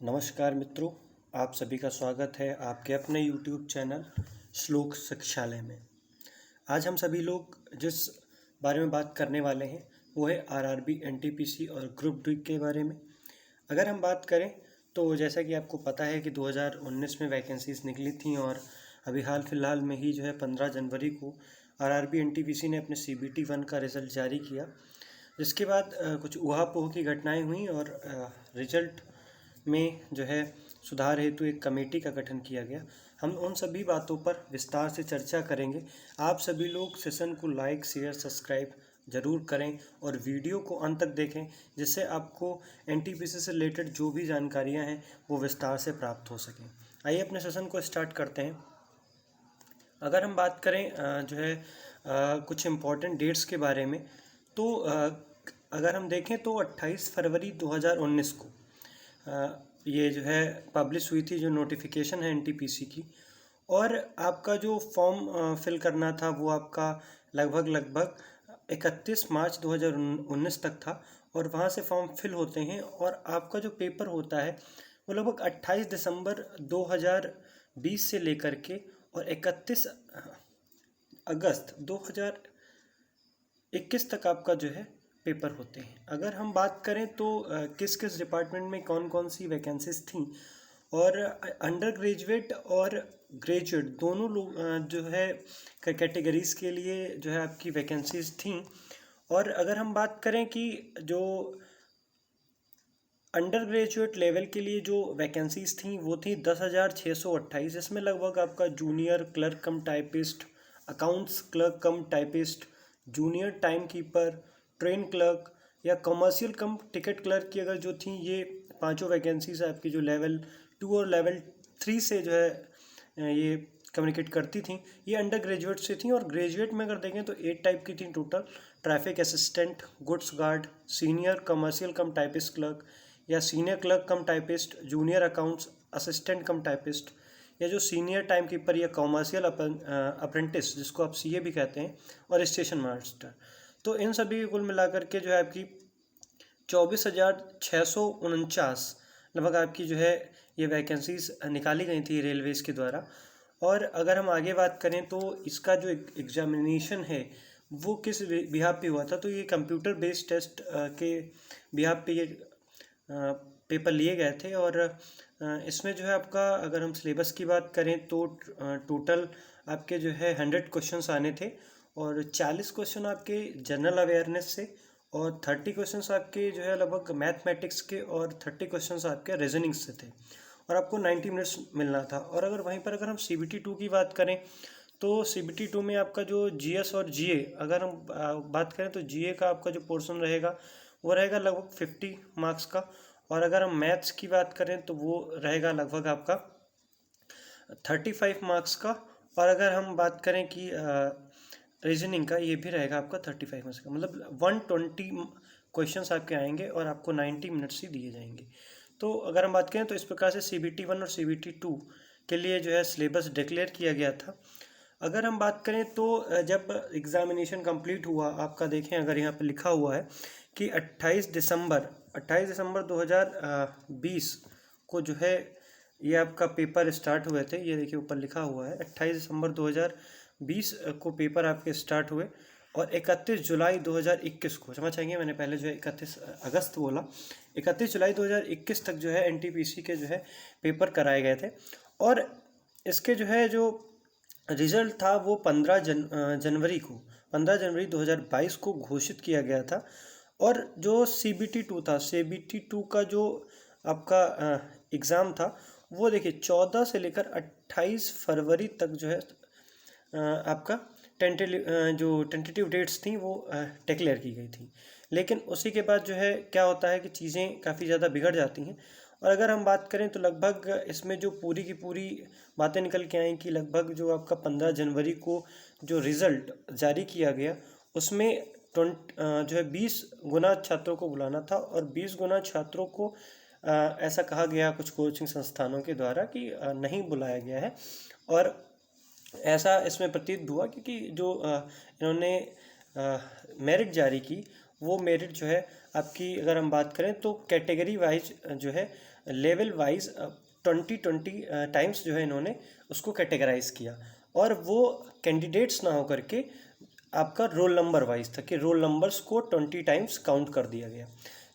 नमस्कार मित्रों, आप सभी का स्वागत है आपके अपने YouTube चैनल श्लोक शिक्षालय में। आज हम सभी लोग जिस बारे में बात करने वाले हैं वो है आरआरबी, एनटीपीसी और ग्रुप डी के बारे में। अगर हम बात करें तो जैसा कि आपको पता है कि 2019 में वैकेंसीज निकली थी और अभी हाल फिलहाल में ही 15 जनवरी को आरआरबी एनटीपीसी ने अपने CBT 1 का रिज़ल्ट जारी किया, जिसके बाद कुछ ऊहापोह की घटनाएं हुई और रिजल्ट में सुधार हेतु एक कमेटी का गठन किया गया। हम उन सभी बातों पर विस्तार से चर्चा करेंगे। आप सभी लोग सेशन को लाइक, शेयर, सब्सक्राइब ज़रूर करें और वीडियो को अंत तक देखें, जिससे आपको एनटीपीसी से रिलेटेड जो भी जानकारियां हैं वो विस्तार से प्राप्त हो सकें। आइए अपने सेशन को स्टार्ट करते हैं। अगर हम बात करें कुछ इम्पोर्टेंट डेट्स के बारे में, तो अगर हम देखें तो 28 फरवरी 2019 को ये पब्लिश हुई थी जो नोटिफिकेशन है एनटीपीसी की, और आपका जो फॉर्म फिल करना था वो आपका लगभग 31 मार्च 2019 तक था, और वहाँ से फॉर्म फिल होते हैं और आपका जो पेपर होता है वो लगभग 28 दिसंबर 2020 से लेकर के और 31 अगस्त 2021 तक आपका पेपर होते हैं। अगर हम बात करें तो किस किस डिपार्टमेंट में कौन कौन सी वैकेंसीज थी, और अंडर ग्रेजुएट और ग्रेजुएट दोनों लोग कैटेगरीज़ के लिए आपकी वैकेंसीज थी। और अगर हम बात करें कि जो अंडर ग्रेजुएट लेवल के लिए जो वैकेंसीज थी वो थी 10,628। इसमें लगभग आपका junior clerk cum typist, accounts clerk cum typist, junior time keeper, train clerk या कमर्शियल कम टिकट क्लर्क की अगर जो थी, ये पांचों वैकेंसीज आपकी जो लेवल 2 और लेवल 3 से ये कम्युनिकेट करती थी, ये अंडर ग्रेजुएट से थी। और ग्रेजुएट में अगर देखें तो 8 टाइप की थी total: traffic assistant, goods guard, senior commercial cum typist clerk या senior clerk cum typist, junior accounts assistant cum typist, या जो सीनियर टाइम कीपर या कमर्शियल अप्रेंटिस जिसको आप CA भी कहते हैं, और स्टेशन मास्टर। तो इन सभी कुल मिलाकर के आपकी 24,649 लगभग आपकी ये वैकेंसीज निकाली गई थी रेलवेज़ के द्वारा। और अगर हम आगे बात करें तो इसका जो एग्जामिनेशन है वो किस बिहाफ पे हुआ था, तो ये कंप्यूटर बेस्ड टेस्ट के बिहाफ पे ये पेपर लिए गए थे। और इसमें आपका अगर हम सिलेबस की बात करें तो टोटल आपके 100 क्वेश्चंस आने थे, और 40 क्वेश्चन आपके जनरल अवेयरनेस से, और 30 क्वेश्चंस आपके लगभग मैथमेटिक्स के, और 30 क्वेश्चंस आपके रीजनिंग से थे, और आपको 90 मिनट्स मिलना था। और अगर वहीं पर अगर हम CBT 2 की बात करें तो CBT 2 में आपका जो GS और GA अगर हम बात करें तो GA का आपका जो पोर्शन रहेगा वो रहेगा लगभग 50 मार्क्स का, और अगर हम मैथ्स की बात करें तो वो रहेगा लगभग आपका 35 मार्क्स का, और अगर हम बात करें कि रीजनिंग का, ये भी रहेगा आपका 35 मार्क्स का, मतलब 120 क्वेश्चंस आपके आएंगे और आपको 90 मिनट्स ही दिए जाएंगे। तो अगर हम बात करें तो इस प्रकार से CBT 1 और CBT 2 के लिए सिलेबस डिक्लेयर किया गया था। अगर हम बात करें तो जब एग्ज़ामिनेशन कंप्लीट हुआ, आपका देखें अगर यहाँ पे लिखा हुआ है कि 28 दिसंबर 2020 को ये आपका पेपर स्टार्ट हुए थे। ये देखिए ऊपर लिखा हुआ है 28 दिसंबर 2020 को पेपर आपके स्टार्ट हुए, और 31 जुलाई 2021 को, क्षमा चाहिए मैंने पहले 31 अगस्त बोला, 31 जुलाई 2021 तक एनटीपीसी के पेपर कराए गए थे। और इसके जो रिज़ल्ट था वो 15 जनवरी 2022 को घोषित किया गया था। और जो CBT 2 था, CBT 2 का जो आपका एग्ज़ाम था वो देखिए 14 से लेकर 28 फरवरी तक आपका टेंटेटिव डेट्स थी वो डिक्लेयर की गई थी। लेकिन उसी के बाद क्या होता है कि चीज़ें काफ़ी ज़्यादा बिगड़ जाती हैं। और अगर हम बात करें तो लगभग इसमें जो पूरी की पूरी बातें निकल के आई कि लगभग जो आपका 15 जनवरी को जो रिज़ल्ट जारी किया गया उसमें 20 गुना छात्रों को बुलाना था, और 20 गुना छात्रों को ऐसा कहा गया कुछ कोचिंग संस्थानों के द्वारा कि नहीं बुलाया गया है। और ऐसा इसमें प्रतीत हुआ क्योंकि जो इन्होंने मेरिट जारी की वो मेरिट आपकी अगर हम बात करें तो कैटेगरी वाइज जो है लेवल वाइज 20 टाइम्स जो है इन्होंने उसको कैटेगराइज किया, और वो कैंडिडेट्स ना होकर के आपका रोल नंबर वाइज था कि रोल नंबर्स को 20 टाइम्स काउंट कर दिया गया।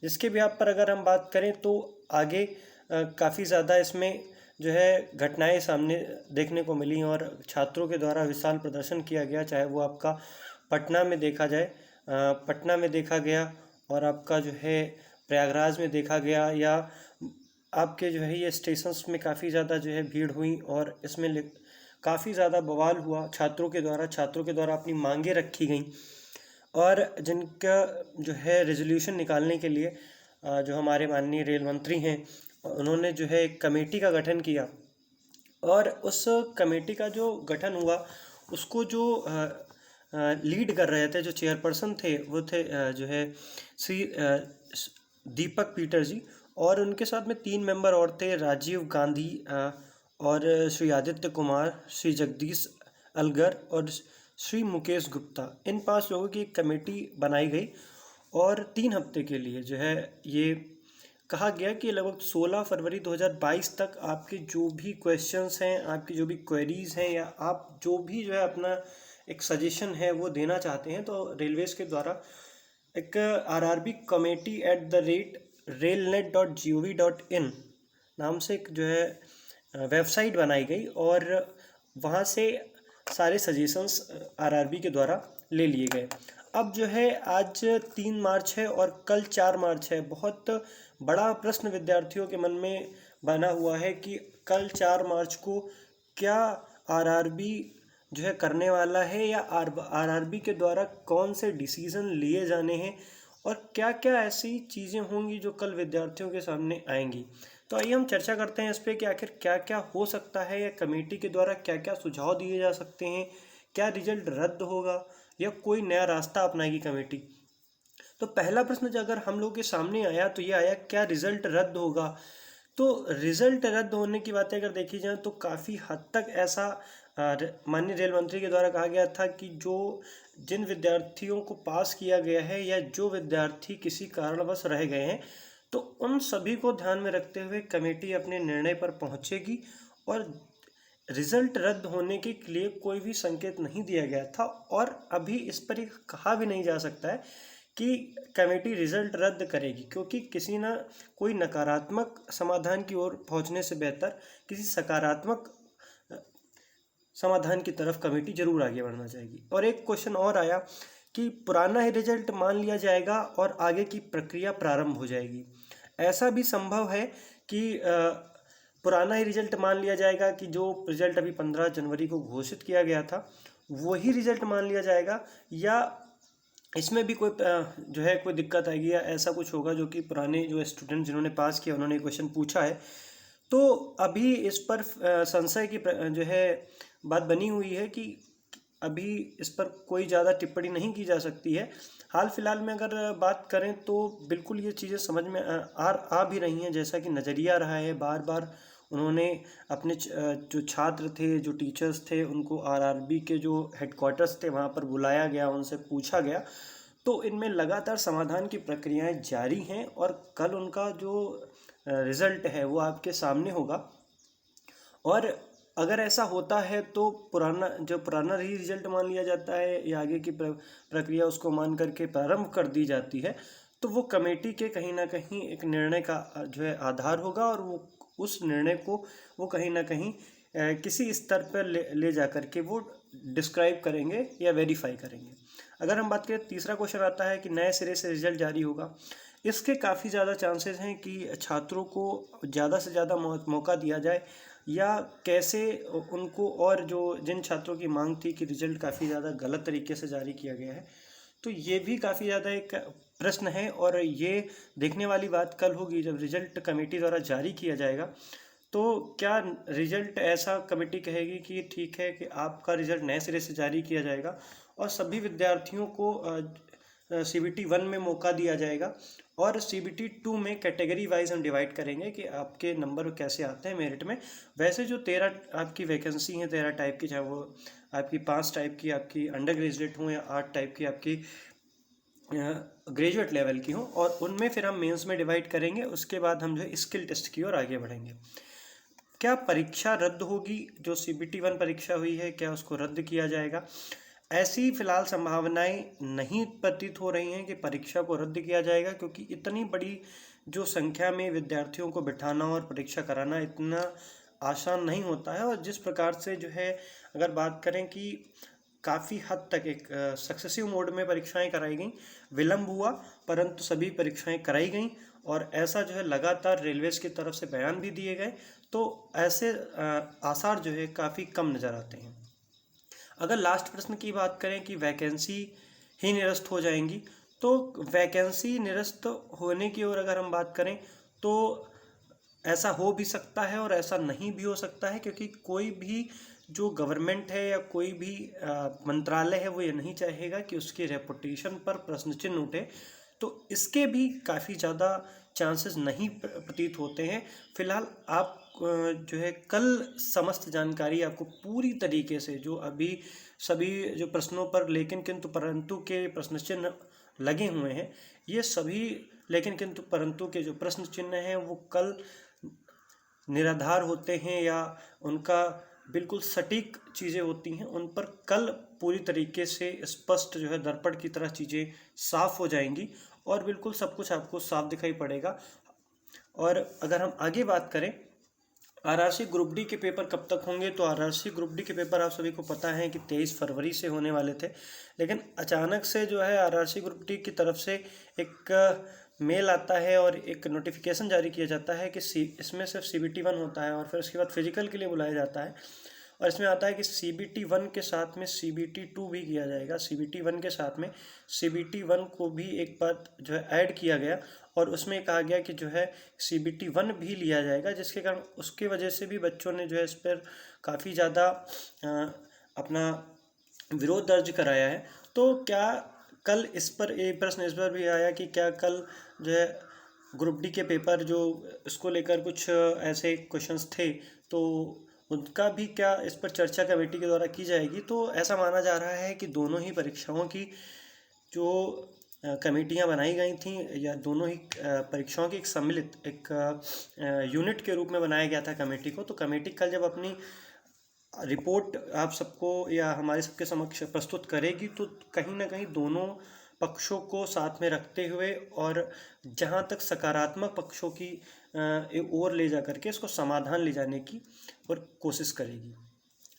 जिसके भी आप पर अगर हम बात करें तो आगे काफ़ी ज़्यादा इसमें जो है घटनाएं सामने देखने को मिली और छात्रों के द्वारा विशाल प्रदर्शन किया गया, चाहे वो आपका पटना में देखा जाए, पटना में देखा गया, और आपका जो है प्रयागराज में देखा गया, या आपके जो है ये स्टेशंस में काफ़ी ज़्यादा जो है भीड़ हुई और इसमें काफ़ी ज़्यादा बवाल हुआ छात्रों के द्वारा अपनी मांगें रखी गई, और जिनका जो है रेजोल्यूशन निकालने के लिए जो हमारे माननीय रेल मंत्री हैं उन्होंने जो है एक कमेटी का गठन किया, और उस कमेटी का जो गठन हुआ उसको जो लीड कर रहे थे, जो चेयरपर्सन थे वो थे जो है श्री दीपक पीटर जी, और उनके साथ में 3 मेंबर और थे, राजीव गांधी और श्री आदित्य कुमार, श्री जगदीश अलगर और श्री मुकेश गुप्ता। इन 5 लोगों की एक कमेटी बनाई गई और 3 हफ्ते के लिए जो है ये कहा गया कि लगभग 16 फरवरी 2022 तक आपके जो भी क्वेश्चंस हैं, आपकी जो भी क्वेरीज हैं, या आप जो भी जो है अपना एक सजेशन है वो देना चाहते हैं, तो रेलवेज़ के द्वारा एक RRB कमेटी @railnet.gov.in नाम से एक जो है वेबसाइट बनाई गई, और वहाँ से सारे सजेशंस RRB के द्वारा ले लिए गए। अब जो है आज 3 मार्च है और कल 4 मार्च है। बहुत बड़ा प्रश्न विद्यार्थियों के मन में बना हुआ है कि कल 4 मार्च को क्या RRB जो है करने वाला है, या RRB के द्वारा कौन से डिसीज़न लिए जाने हैं, और क्या क्या ऐसी चीज़ें होंगी जो कल विद्यार्थियों के सामने आएंगी। तो आइए हम चर्चा करते हैं इस पर कि आखिर क्या क्या हो सकता है, या कमेटी के द्वारा क्या क्या सुझाव दिए जा सकते हैं, क्या रिजल्ट रद्द होगा या कोई नया रास्ता अपनाएगी कमेटी। तो पहला प्रश्न जो अगर हम लोग के सामने आया तो ये आया, क्या रिजल्ट रद्द होगा। तो रिजल्ट रद्द होने की बातें अगर देखी जाए तो काफ़ी हद तक ऐसा माननीय रेल मंत्री के द्वारा कहा गया था कि जिन विद्यार्थियों को पास किया गया है, या जो विद्यार्थी किसी कारणवश रह गए हैं, तो उन सभी को ध्यान में रखते हुए कमेटी अपने निर्णय पर पहुंचेगी, और रिजल्ट रद्द होने के लिए कोई भी संकेत नहीं दिया गया था, और अभी इस पर ही कहा भी नहीं जा सकता है कि कमेटी रिजल्ट रद्द करेगी, क्योंकि किसी ना कोई नकारात्मक समाधान की ओर पहुंचने से बेहतर किसी सकारात्मक समाधान की तरफ कमेटी जरूर आगे बढ़ना चाहेगी। और एक क्वेश्चन और आया कि पुराना ही रिजल्ट मान लिया जाएगा और आगे की प्रक्रिया प्रारंभ हो जाएगी। ऐसा भी संभव है कि पुराना ही रिजल्ट मान लिया जाएगा कि जो रिजल्ट अभी 15 जनवरी को घोषित किया गया था वही रिजल्ट मान लिया जाएगा, या इसमें भी कोई जो है कोई दिक्कत आएगी, या ऐसा कुछ होगा जो कि पुराने जो स्टूडेंट जिन्होंने पास किया उन्होंने क्वेश्चन पूछा है। तो अभी इस पर संशय की जो है बात बनी हुई है कि अभी इस पर कोई ज़्यादा टिप्पणी नहीं की जा सकती है। हाल फिलहाल में अगर बात करें तो बिल्कुल ये चीज़ें समझ में आ भी रही हैं, जैसा कि नज़रिया रहा है। बार बार उन्होंने अपने जो छात्र थे, जो टीचर्स थे, उनको RRB के जो हेडक्वार्टर्स थे वहाँ पर बुलाया गया, उनसे पूछा गया, तो इनमें लगातार समाधान की प्रक्रियाएं जारी हैं, और कल उनका जो रिज़ल्ट है वो आपके सामने होगा। और अगर ऐसा होता है तो पुराना ही रिजल्ट मान लिया जाता है, या आगे की प्रक्रिया उसको मान करके प्रारंभ कर दी जाती है, तो वो कमेटी के कहीं ना कहीं एक निर्णय का जो है आधार होगा, और वो उस निर्णय को वो कहीं ना कहीं किसी स्तर पर ले जा कर के वो डिस्क्राइब करेंगे या वेरीफाई करेंगे। अगर हम बात करें, तीसरा क्वेश्चन आता है कि नए सिरे से रिजल्ट जारी होगा। इसके काफ़ी ज़्यादा चांसेस हैं कि छात्रों को ज़्यादा से ज़्यादा मौका दिया जाए, या कैसे उनको, और जो जिन छात्रों की मांग थी कि रिजल्ट काफ़ी ज़्यादा गलत तरीके से जारी किया गया है, तो ये भी काफ़ी ज़्यादा एक प्रश्न है। और ये देखने वाली बात कल होगी जब रिजल्ट कमेटी द्वारा जारी किया जाएगा, तो क्या रिजल्ट ऐसा कमेटी कहेगी कि ठीक है कि आपका रिजल्ट नए सिरे से जारी किया जाएगा और सभी विद्यार्थियों को CBT 1 में मौका दिया जाएगा, और CBT 2 में कैटेगरी वाइज हम डिवाइड करेंगे कि आपके नंबर कैसे आते हैं मेरिट में। वैसे जो 13 आपकी वैकेंसी हैं, 13 टाइप की, चाहे वो आपकी 5 टाइप की आपकी अंडर ग्रेजुएट हों, या 8 टाइप की आपकी ग्रेजुएट लेवल की हों, और उनमें फिर हम मेंस में डिवाइड करेंगे। उसके बाद हम जो है स्किल टेस्ट की ओर आगे बढ़ेंगे। क्या परीक्षा रद्द होगी? जो CBT 1 परीक्षा हुई है, क्या उसको रद्द किया जाएगा? ऐसी फिलहाल संभावनाएं नहीं प्रतीत हो रही हैं कि परीक्षा को रद्द किया जाएगा, क्योंकि इतनी बड़ी जो संख्या में विद्यार्थियों को बिठाना और परीक्षा कराना इतना आसान नहीं होता है। और जिस प्रकार से जो है, अगर बात करें कि काफ़ी हद तक एक सक्सेसिव मोड में परीक्षाएं कराई गई, विलम्ब हुआ परंतु सभी परीक्षाएं कराई गई, और ऐसा जो है लगातार रेलवेज की तरफ से बयान भी दिए गए। तो ऐसे आसार जो है काफ़ी कम नज़र आते हैं। अगर लास्ट प्रश्न की बात करें कि वैकेंसी ही निरस्त हो जाएंगी, तो वैकेंसी निरस्त होने की ओर अगर हम बात करें तो ऐसा हो भी सकता है और ऐसा नहीं भी हो सकता है, क्योंकि कोई भी जो गवर्नमेंट है या कोई भी मंत्रालय है वो ये नहीं चाहेगा कि उसकी रेपुटेशन पर प्रश्न चिन्ह उठे। तो इसके भी काफ़ी ज़्यादा चांसेस नहीं प्रतीत होते हैं। फिलहाल आप जो है कल समस्त जानकारी आपको पूरी तरीके से, जो अभी सभी जो प्रश्नों पर लेकिन किंतु परंतु के प्रश्न चिन्ह लगे हुए हैं, ये सभी लेकिन किंतु परंतु के जो प्रश्न चिन्ह हैं वो कल निराधार होते हैं या उनका बिल्कुल सटीक चीज़ें होती हैं, उन पर कल पूरी तरीके से स्पष्ट जो है दर्पण की तरह चीज़ें साफ हो जाएंगी और बिल्कुल सब कुछ आपको साफ दिखाई पड़ेगा। और अगर हम आगे बात करें RRC ग्रुप डी के पेपर कब तक होंगे, तो RRC ग्रुप डी के पेपर आप सभी को पता है कि 23 फरवरी से होने वाले थे, लेकिन अचानक से जो है RRC ग्रुप डी की तरफ से एक मेल आता है और एक नोटिफिकेशन जारी किया जाता है कि इसमें सिर्फ CBT 1 होता है, और फिर उसके बाद फिजिकल के लिए बुलाया जाता है, और इसमें आता है कि CBT 1 के साथ में CBT 2 भी किया जाएगा। CBT 1 के साथ में CBT 1 को भी एक बार जो है ऐड किया गया, और उसमें कहा गया कि जो है CBT 1 भी लिया जाएगा, जिसके कारण उसकी वजह से भी बच्चों ने जो है इस पर काफ़ी ज़्यादा अपना विरोध दर्ज कराया है। तो क्या कल इस पर एक प्रश्न इस पर भी आया कि क्या कल जो है ग्रुप डी के पेपर जो इसको लेकर कुछ ऐसे क्वेश्चंस थे, तो उनका भी क्या इस पर चर्चा कमेटी के द्वारा की जाएगी? तो ऐसा माना जा रहा है कि दोनों ही परीक्षाओं की जो कमेटियां बनाई गई थी, या दोनों ही परीक्षाओं की एक सम्मिलित एक यूनिट के रूप में बनाया गया था कमेटी को। तो कमेटी कल जब अपनी रिपोर्ट आप सबको या हमारे सबके समक्ष प्रस्तुत करेगी, तो कहीं ना कहीं दोनों पक्षों को साथ में रखते हुए और जहाँ तक सकारात्मक पक्षों की ओर ले जा करके इसको समाधान ले जाने की और कोशिश करेगी।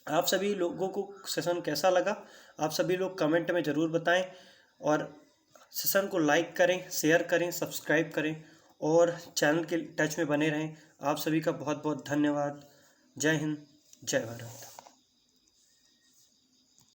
आप सभी लोगों को सेशन कैसा लगा, आप सभी लोग कमेंट में ज़रूर बताएं, और सेशन को लाइक करें, शेयर करें, सब्सक्राइब करें और चैनल के टच में बने रहें। आप सभी का बहुत बहुत धन्यवाद। जय हिंद, जय भारत।